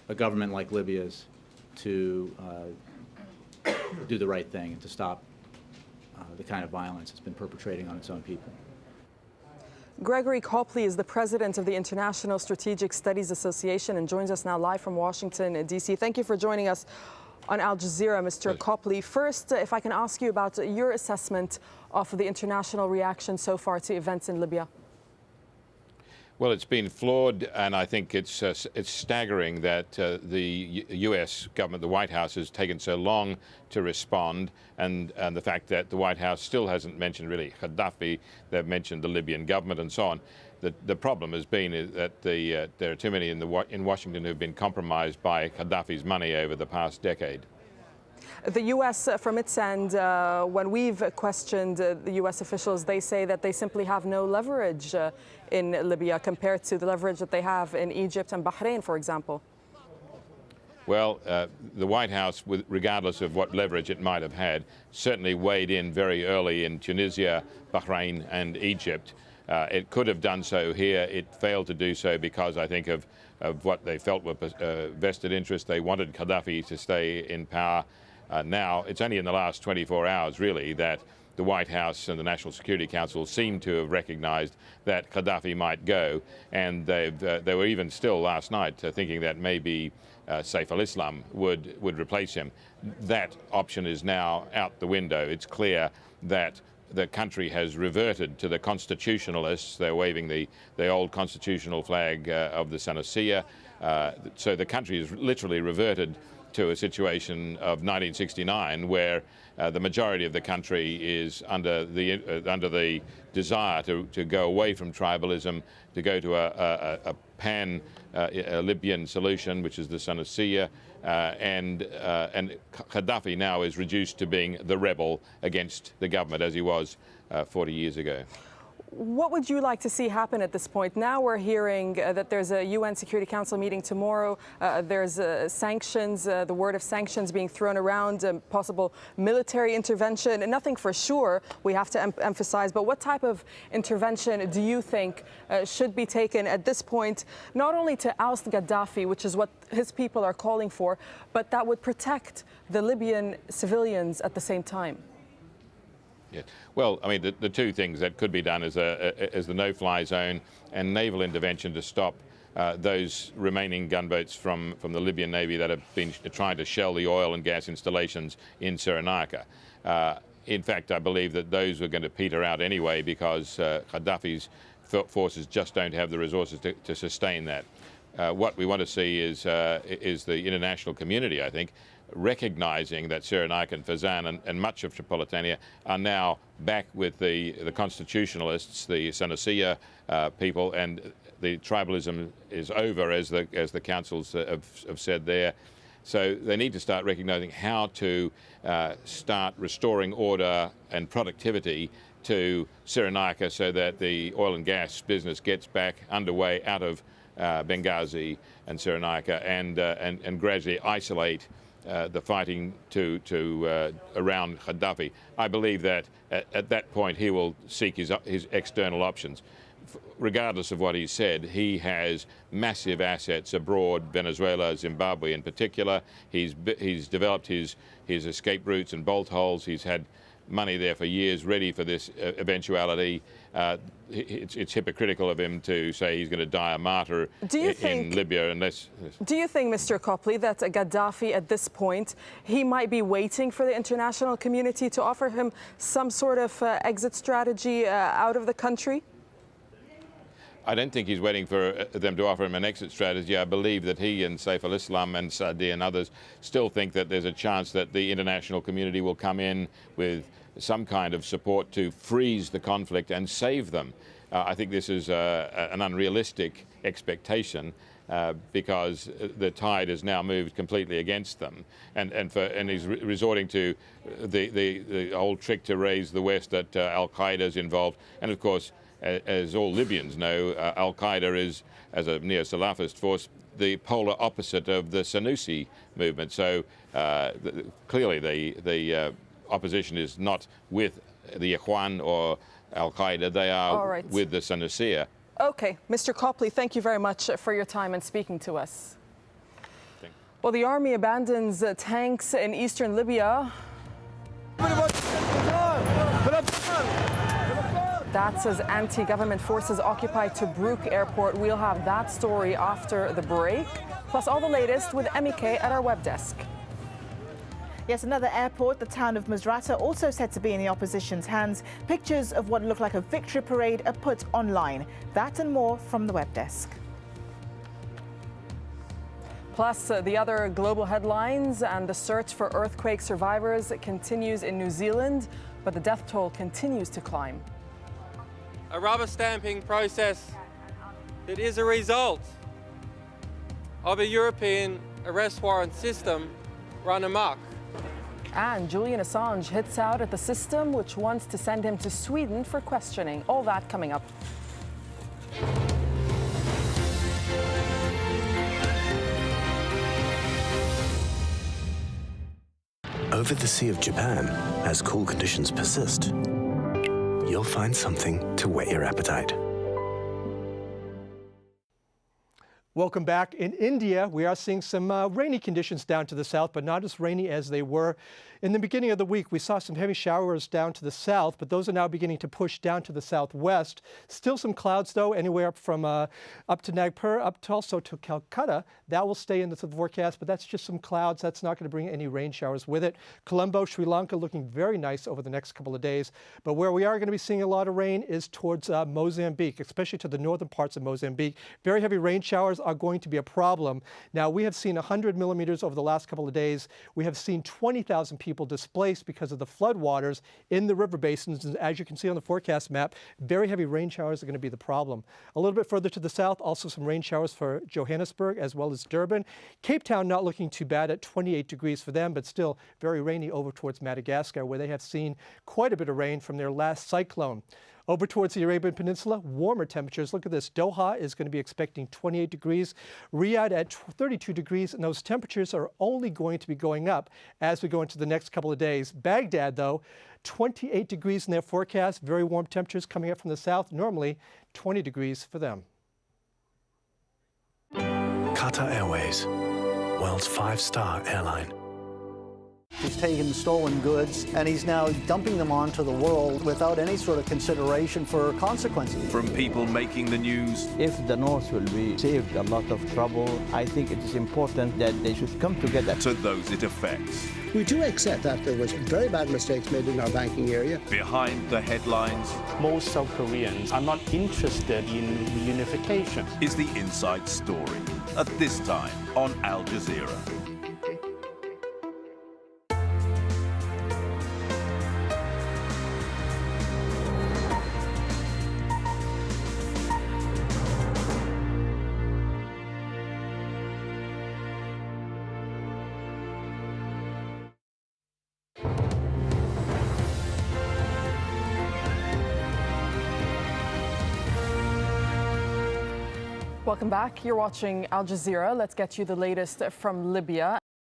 a government like Libya's to do the right thing and to stop the kind of violence it's been perpetrating on its own people. Gregory Copley is the president of the International Strategic Studies Association and joins us now live from Washington, D.C. Thank you for joining us on Al Jazeera, Mr. Copley. First, if I can ask you about your assessment of the international reaction so far to events in Libya. Well, it's been flawed, and I think it's staggering that the U.S. government, the White House, has taken so long to respond, and the fact that the White House still hasn't mentioned really Gaddafi. They've mentioned the Libyan government and so on. The problem has been that there are too many in Washington who've been compromised by Gaddafi's money over the past decade. The U.S., from its end, when we've questioned the U.S. officials, they say that they simply have no leverage in Libya compared to the leverage that they have in Egypt and Bahrain, for example. Well, the White House, regardless of what leverage it might have had, certainly weighed in very early in Tunisia, Bahrain and Egypt. It could have done so here. It failed to do so because, I think, of what they felt were vested interests. They wanted Gaddafi to stay in power. Now, it's only in the last 24 hours, really, that the White House and the National Security Council seem to have recognized that Gaddafi might go. And they were even still last night thinking that maybe Saif al-Islam would replace him. That option is now out the window. It's clear that the country has reverted to the constitutionalists. They're waving the old constitutional flag of the Sanusiya. So the country has literally reverted to a situation of 1969, where the majority of the country is under the desire to go away from tribalism, to go to a pan-Libyan solution, which is the Sanusiya, and Gaddafi now is reduced to being the rebel against the government, as he was 40 years ago. What would you like to see happen at this point? Now we're hearing that there's a UN Security Council meeting tomorrow. There's sanctions, the word of sanctions being thrown around, possible military intervention. Nothing for sure, we have to emphasize. But what type of intervention do you think should be taken at this point, not only to oust Gaddafi, which is what his people are calling for, but that would protect the Libyan civilians at the same time? Yeah. Well, I mean, the two things that could be done is the no-fly zone and naval intervention to stop those remaining gunboats from the Libyan Navy that have been trying to shell the oil and gas installations in Cyrenaica. In fact, I believe that those are going to peter out anyway because Gaddafi's forces just don't have the resources to sustain that. What we want to see is the international community, I think, recognizing that Cyrenaica and Fezzan and much of Tripolitania are now back with the constitutionalists, the Sanusiya people, and the tribalism is over, as the councils have said there. So they need to start recognizing how to start restoring order and productivity to Cyrenaica so that the oil and gas business gets back underway out of Benghazi and Cyrenaica and gradually isolate the fighting to around Gaddafi. I believe that at that point he will seek his external options. Regardless of what he said, he has massive assets abroad, Venezuela, Zimbabwe in particular. He's developed his escape routes and bolt holes. He's had money there for years ready for this eventuality. It's hypocritical of him to say he's going to die a martyr in Libya unless... Do you think, Mr. Copley, that Gaddafi at this point, he might be waiting for the international community to offer him some sort of exit strategy out of the country? I don't think he's waiting for them to offer him an exit strategy. I believe that he and Saif al-Islam and Saadi and others still think that there's a chance that the international community will come in with some kind of support to freeze the conflict and save them. I think this is an unrealistic expectation because the tide has now moved completely against them, and he's resorting to the old trick to raise the West that Al-Qaeda is involved, and of course, as all Libyans know, Al-Qaeda is, as a neo-Salafist force, the polar opposite of the Sanusi movement. So clearly the opposition is not with the Ikhwan or Al-Qaeda, they are with the Sanusiya. Okay, Mr. Copley, thank you very much for your time and speaking to us. Well, the army abandons tanks in eastern Libya. That's as anti-government forces occupy Tobruk airport. We'll have that story after the break, plus all the latest with Emike at our web desk. Yes, another airport, the town of Misrata, also said to be in the opposition's hands. Pictures of what looked like a victory parade are put online. That and more from the web desk. Plus, the other global headlines, and the search for earthquake survivors continues in New Zealand, but the death toll continues to climb. A rubber stamping process that is a result of a European arrest warrant system run amok. And Julian Assange hits out at the system which wants to send him to Sweden for questioning. All that coming up. Over the Sea of Japan, as cool conditions persist, you'll find something to whet your appetite. Welcome back. In India, we are seeing some rainy conditions down to the south, but not as rainy as they were in the beginning of the week. We saw some heavy showers down to the south, but those are now beginning to push down to the southwest. Still some clouds, though, anywhere up from up to Nagpur, up to also to Calcutta. That will stay in the forecast, but that's just some clouds. That's not going to bring any rain showers with it. Colombo, Sri Lanka, looking very nice over the next couple of days. But where we are going to be seeing a lot of rain is towards Mozambique, especially to the northern parts of Mozambique. Very heavy rain showers are going to be a problem. Now, we have seen 100 millimeters over the last couple of days. We have seen 20,000 people displaced because of the floodwaters in the river basins. And as you can see on the forecast map, very heavy rain showers are going to be the problem. A little bit further to the south, also some rain showers for Johannesburg as well as Durban. Cape Town not looking too bad at 28 degrees for them, but still very rainy over towards Madagascar, where they have seen quite a bit of rain from their last cyclone. Over towards the Arabian Peninsula, warmer temperatures. Look at this. Doha is going to be expecting 28 degrees. Riyadh at 32 degrees, and those temperatures are only going to be going up as we go into the next couple of days. Baghdad, though, 28 degrees in their forecast. Very warm temperatures coming up from the south. Normally 20 degrees for them. Qatar Airways, world's 5-star airline. He's taken stolen goods and he's now dumping them onto the world without any sort of consideration for consequences. From people making the news. If the North will be saved a lot of trouble, I think it is important that they should come together. To those it affects. We do accept that there was very bad mistakes made in our banking area. Behind the headlines. Most South Koreans are not interested in reunification. Is the inside story. At this time on Al Jazeera. Welcome back. You're watching Al Jazeera. Let's get you the latest from Libya.